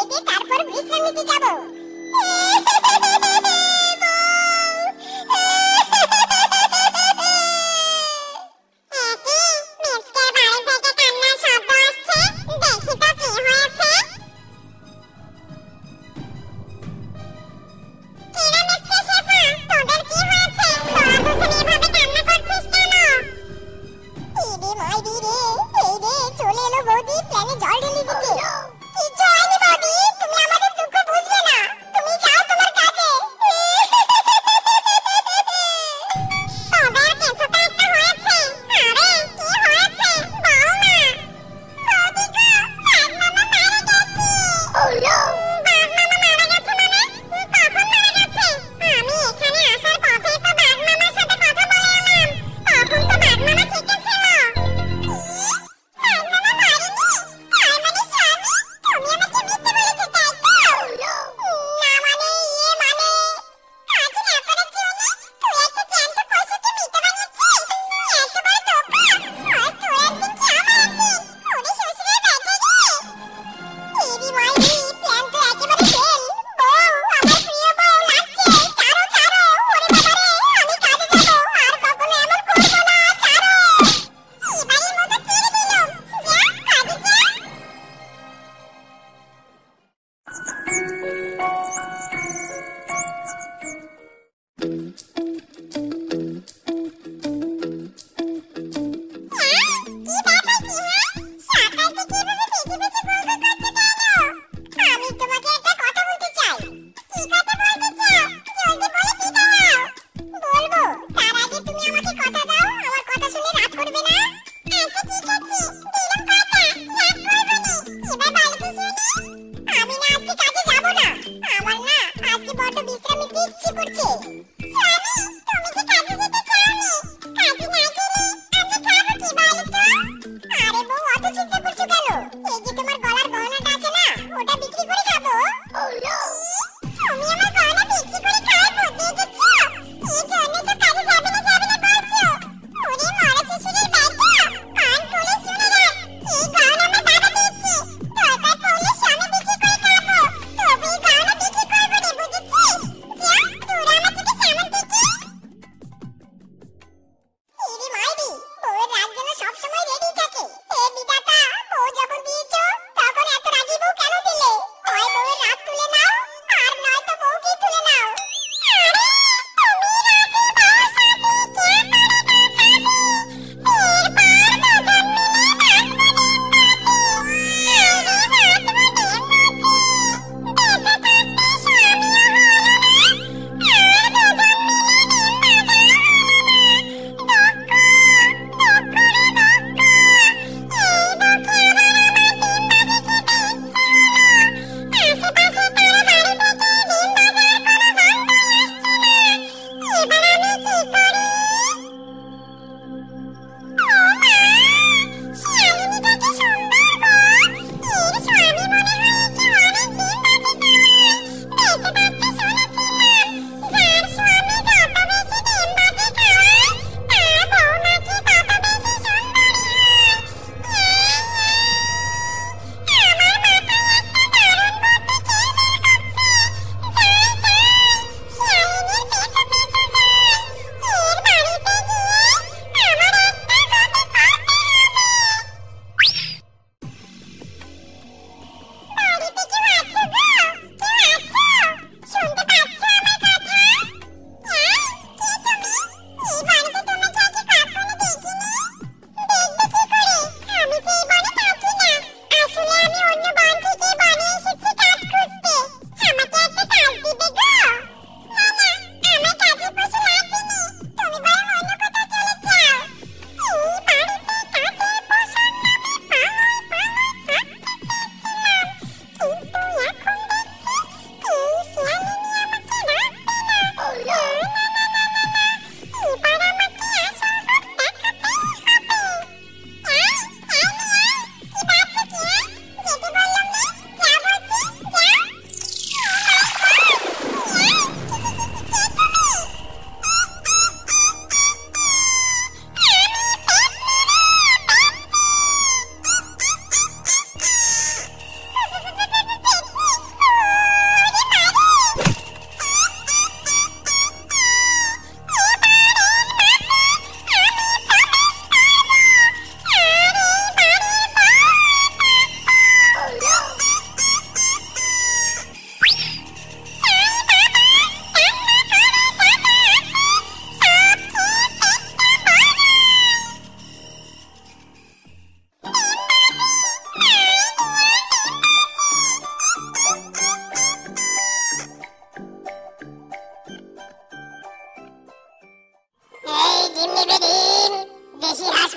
দিয়ে তারপর বিশ্রাম নিতে যাব।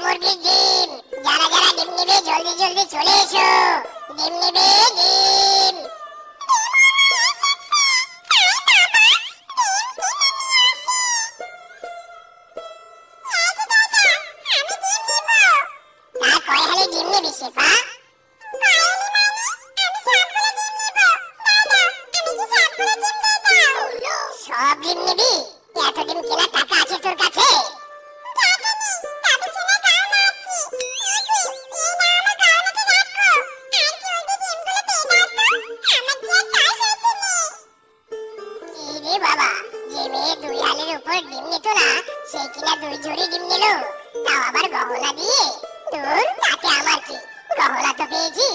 মুরগির ডিম। যারা যারা ডিম নেবে জলদি জলদি চলে এসো। ডিম নেবে ডিম। তা কয় হালি ডিম নেবে শেফা? সব ডিম নিবি? এত ডিম কেনার টাকা আছে তোর কাছে? বাবা, যে মেয়ে 2 হালের উপর ডিম নিত না সে কিনা 2 ঝুড়ি ডিম নিল, তাও আবার গহনা দিয়ে। দূর, তাতে আমার কি, গহনা তো পেয়েছি।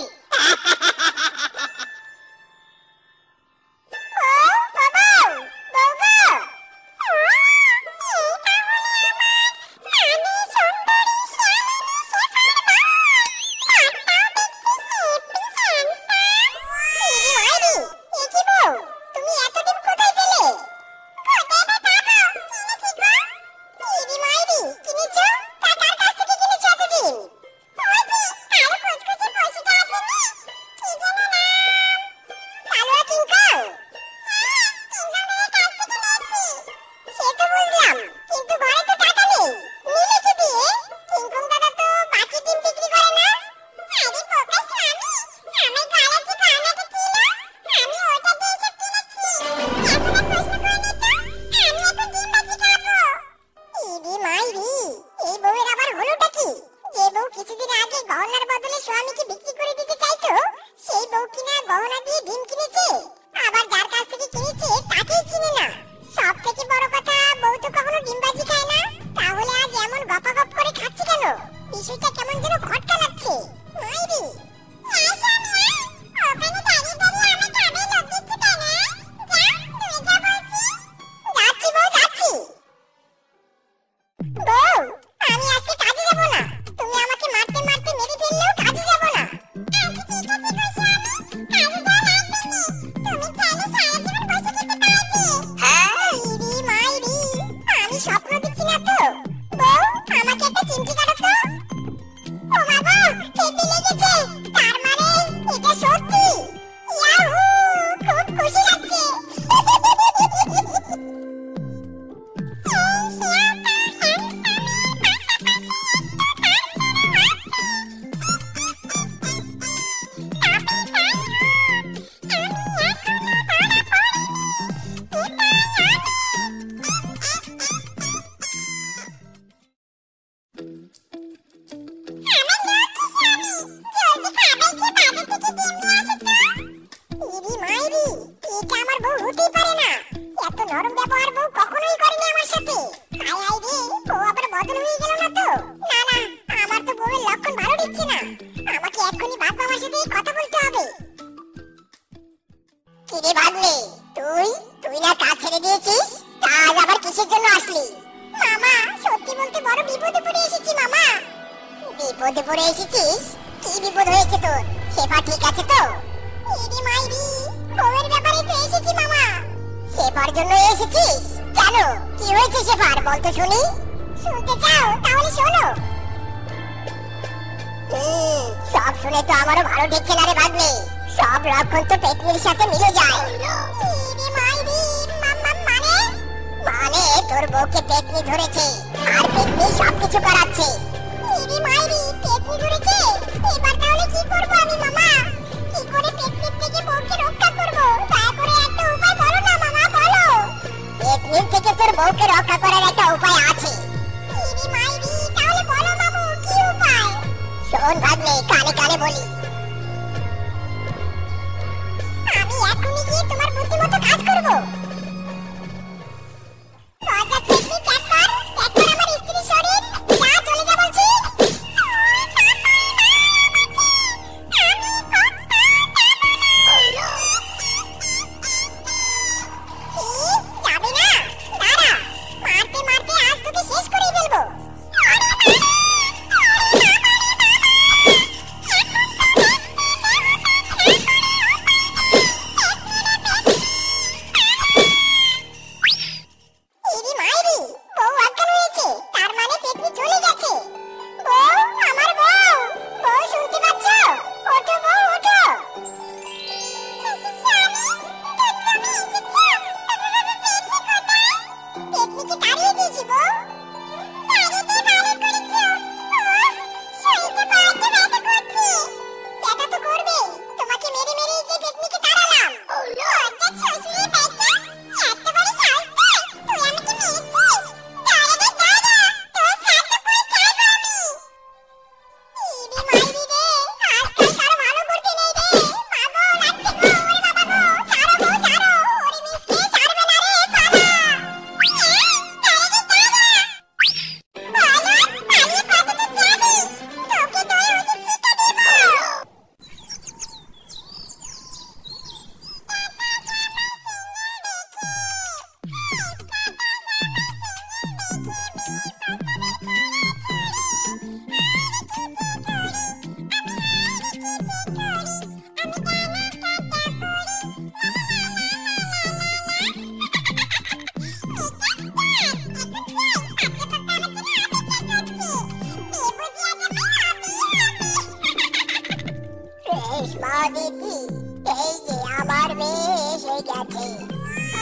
এসে গেছে।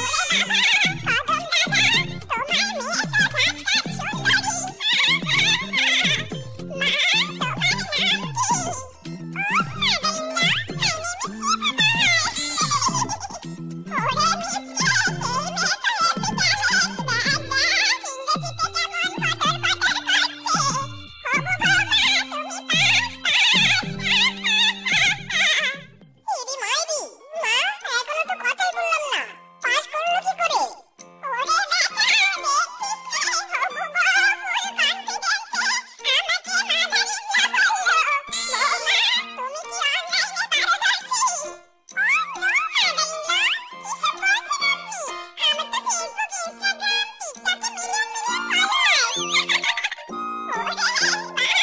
ওরে বাবা, কদম দাদা, তোমার মেয়ে তো ঝাঁকাস সুন্দরী। মা, তোমার নাম কি? ও মাদারিনা, ওরে মিষ্টি, এই মেয়ে তো হেপি ট্যালেন্ট। দেখ দেখ, ইংরেজিতে কেমন ফটর ফটর করছে। হবু বৌমা, তুমি ইরি মাইরি, মা এখনো তো কথাই বললাম না, পাস করলো কি করে? ওরে বেটা, দেখছিস না, হবু বউ ফুল কনফিডেন্সে আমাকে মাদারিনা বললো। বৌমা, তুমি কি অনলাইনে পারদর্শী? ও নো মাদারিনা, কিসব বলছেন আপনি? আমার তো ফেসবুক, ইনস্টাগ্রাম, টিকটকে মিলিয়ন মিলিয়ন ফলোয়ার। ওরে বাবা, I am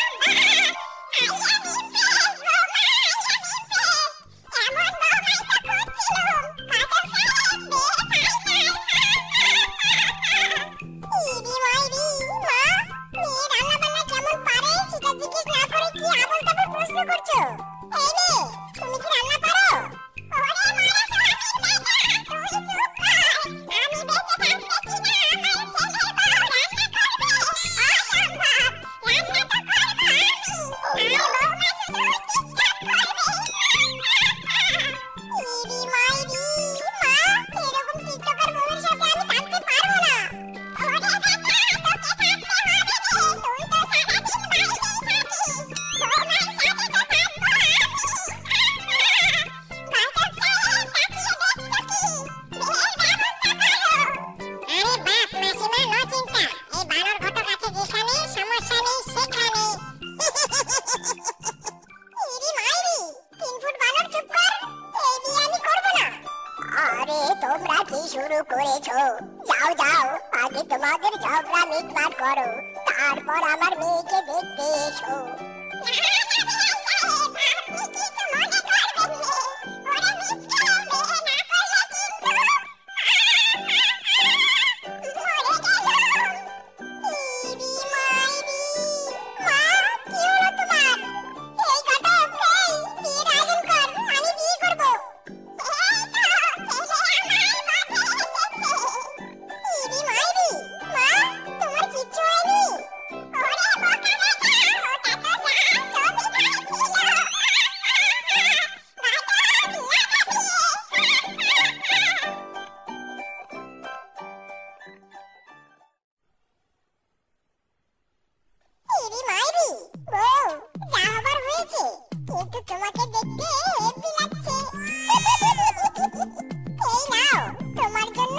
impressed, বৌমা, I am impressed। এমন বৌমাই তো খুঁজছিলুম, কদম সাহেব বিয়ে ফাইনাল। ইরি মাইরি, মা মেয়ে রান্না বান্না কেমন পারে সেটা জিজ্ঞেস না করে কি আবোল তাবোল প্রশ্ন করছো? এই রে, তুমি কি রান্না পারো? ওরে মারা স্বামীর বেটা, তুই চুপ কর। আমি বেঁচে থাকতে কিনা আমার ছেলের বউ রান্না করবে? অসম্ভব, রান্না তো করবো আমি। আর বৌমা শুধু টিকটক করবে। ইরি মাইরি, মা এরকম টিকটকার বউয়ের সাথে আমি থাকতে পারবো না। ওরে বেটা, তোকে থাকতে হবে রে, তুই তো সারাদিন বাইরেই থাকিস। বৌমার সাথে তো থাকবো আমি। কদম সাহেব, তাকিয়ে দেখছো কি? বিয়ের ব্যবস্থা করো। আরে বাপ মাসিমা, নো চিন্তা, এই বানর ঘটক আছে যেখানে, সমস্যা নেই সেখানে। ইরি মাইরি, 3 ফুট বানর চুপ কর, এই বিয়ে আমি করবো না। আরে তোমরা কি শুরু করেছো? যাও যাও, আগে তোমাদের ঝগড়া মিটমাট করো, তারপর আমার মেয়েকে দেখতে এসো। কিন্তু তোমাকে দেখতে হেভি লাগছে। এই নাও তোমার জন্য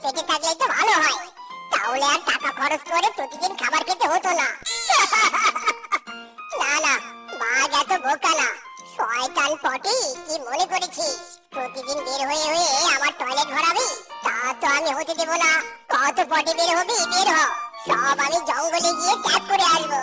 পেটে থাকলেই তো ভালো হয়, তাহলে আর টাকা খরচ করে প্রতিদিন খাবার খেতে হতো না। না না, বাঘ এত বোকা না। শয়তান পটি, কি মনে করেছিস প্রতিদিন বের হয়ে হয়ে আমার টয়লেট ভরাবি? তা তো আমি হতে দেব না। কত পটি বের হবি বের হ, সব আমি জঙ্গলে গিয়ে ত্যাগ করে আসবো।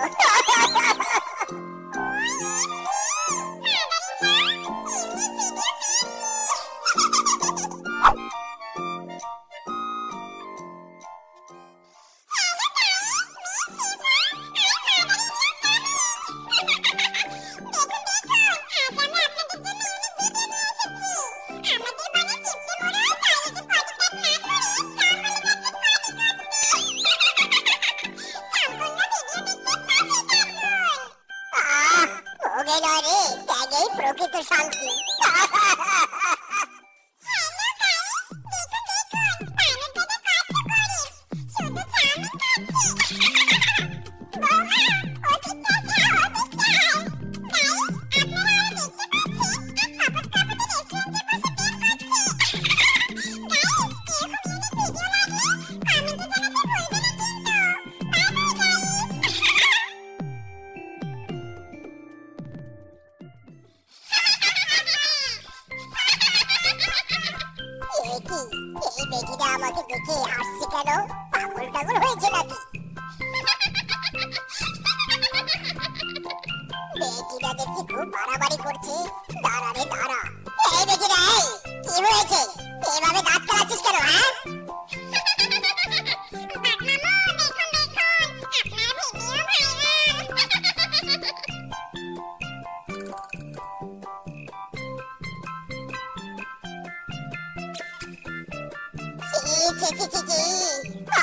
প্রকৃত শান্তি। এই বেটিটা আমাকে দেখে হাসছে কেন? পাগল টাগল হয়েছে নাকি? বেটিটা দেখছি খুব বাড়াবাড়ি করছে। দাঁড়া রে দাঁড়া। এই বেটিটা, এই কি হয়েছে? এভাবে দাঁত চালাচ্ছিস কেন? হ্যাঁ,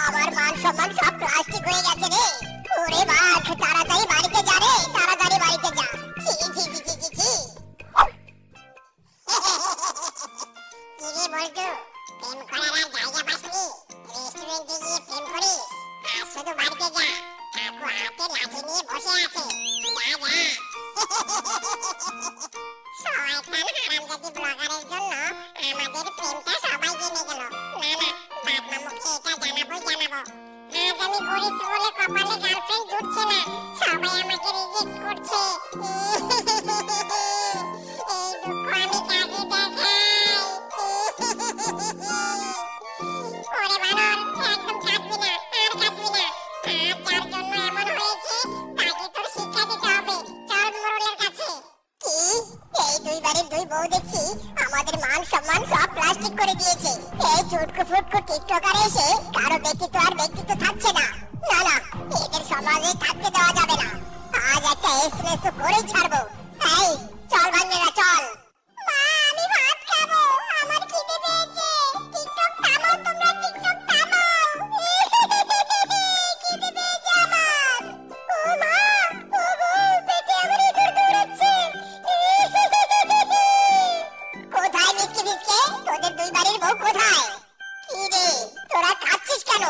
আমার মান সম্মান সব প্লাস্টিক হয়ে গেছে রে। ওরে বাঘ, তাড়াতাড়ি বাড়িতে যা রে, তাড়াতাড়ি বাড়িতে যা। ছি ছি ছি ছি ছি ছি। কি রে বলতো, প্রেম করার আর জায়গা পাসনি? রেস্টুরেন্টে গিয়ে প্রেম করিস? আর শুধু বাড়িতে যা, কাকু হাতে লাঠি নিয়ে বসে আছে। যা যা। শয়তান হারামজাদি ব্লগারের জন্য আমাদের প্রেমটা সবাই জেনে গেল। না না, বাপ-মামুকে এটা জানাবোই জানাবো। আজ আমি গরিব বলে কপালে গার্লফ্রেন্ড জুটছে না, সবাই আমাকে রিজেক্ট করছে। এই দুঃখ আমি কাকে দেখাই? ওরে বানর, একদম কাঁদবি না, আর কাঁদবি না। আজ যার জন্য এমন হয়েছে তাকে তোর শিক্ষা দিতে হবে। চল মোড়লের কাছে। কি? এই দুইবারের দুই বউ দেখছি আমাদের মান সম্মান সব প্লাস্টিক করে দিয়েছে। এই চুটকু ফুটকু টিকটকার এসে কারো ব্যক্তিত্ব আর ব্যক্তিত্ব থাকছে না। না না, এদের সমাজে থাকতে দেওয়া যাবে না। আজ একটা এক্সপ্রেস তো করেই ছাড়বো। এই চল ভাঙেরা চল। মা, আমি ভাত খাবো, আমার খিদে পেয়েছে। টিকটক থামাও তোমরা, টিকটক থামাও। খিদে পেয়েছে আমার। ও মা, ও বউ, পেটে আমার ইঁদুর দৌড়াচ্ছে। কোথায় মিসকে ফিসকে? তোদের দুই বাড়ির বউ কোথায়? কি রে, তোরা কাঁদছিস কেন?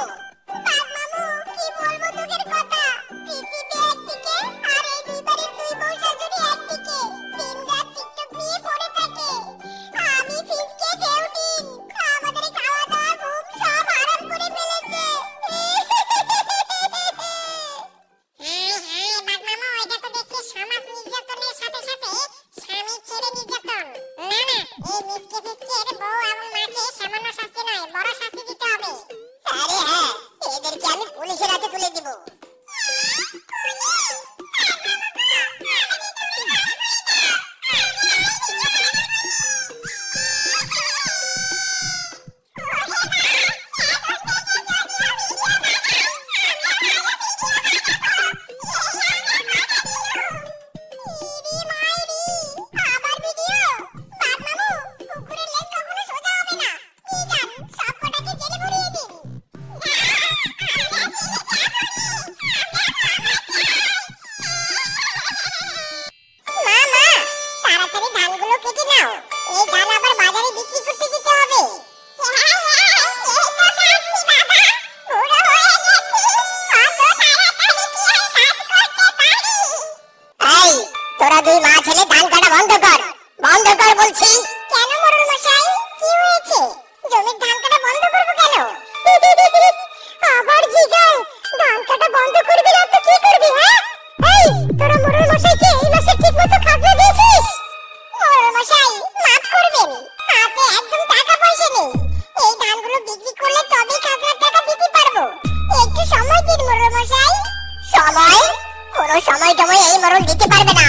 মরণ দিতে পারবে না।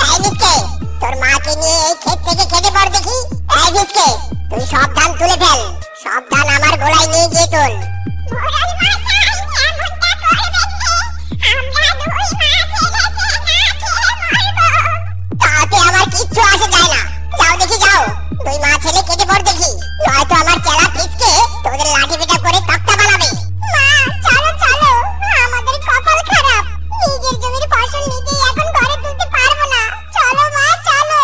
এই মিসকে, তোর মাকে নিয়ে এই ক্ষেত থেকে খেতে পড় দেখি। এই মিসকে, তুই সব ধান তুলে ফেল, সব ধান আমার গোলায় নিয়ে গিয়ে তোল। তাতে আমার কিচ্ছু আসে যায় না। যাও দেখি যাও, দুই মা ছেলে কেটে পড় দেখি, নয়তো আমার চেলা পিসকে তোদের লাঠি পেটা করে তক্তা বানাবে। মা চলো চলো, আমাদের কপাল খারাপ, নিজের জমির ফসল নিজেই এখন ঘরে তুলতে পারবো না। চলো মা চলো।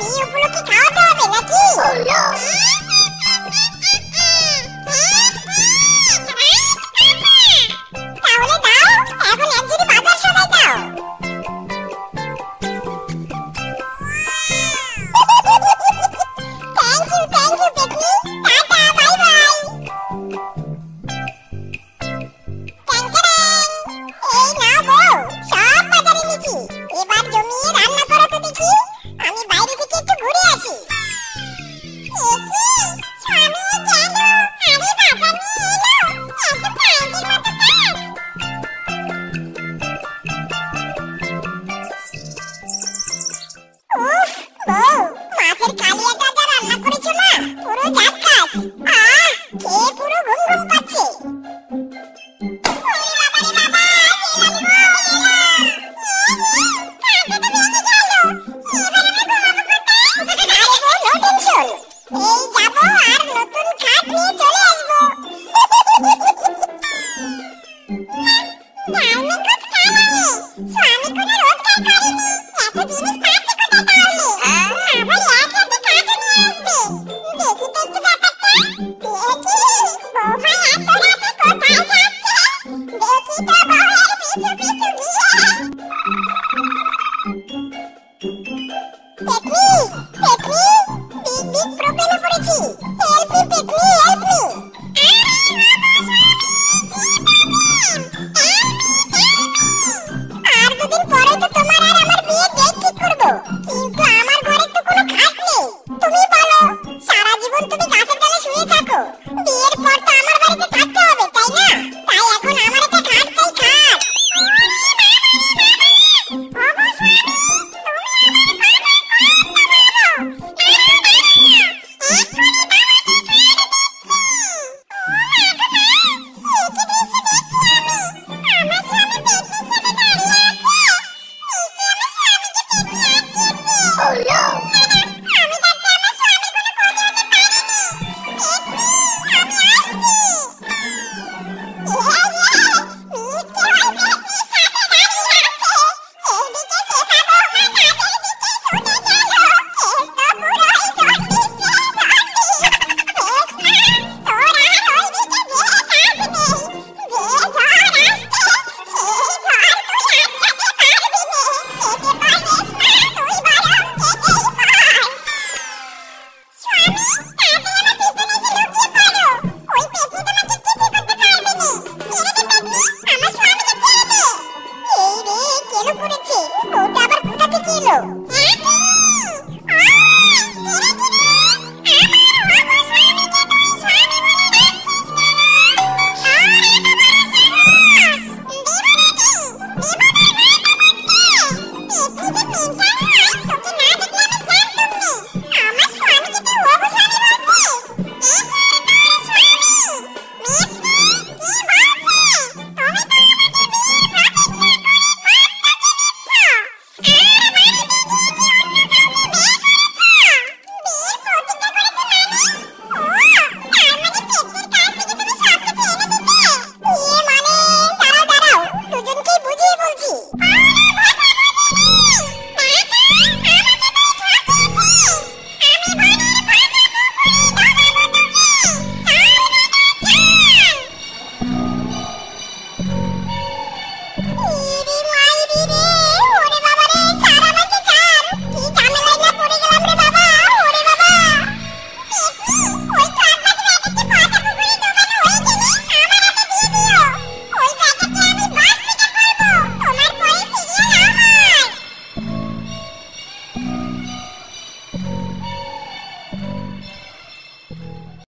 এই উপলক্ষে খাওয়াতে হবে নাকি? তাহলে দাও, এখন একজনই বাজার সদাই দাও। থ্যাংক ইউ পেতনি, টাটা বাই বাই। এই নাও বউ, সব বাজারে নিয়েছি, এবার জমিয়ে রান্না করো তো দেখি, আমি বাইরে থেকে একটু ঘুরে আসি। মাছের কালিয়াটা যা রান্না করেছো না, পুরো ঝাক্কাস। খেয়ে পুরো ঘুম ঘুম পাচ্ছে। বউটা আবার কোথা থেকে এলো?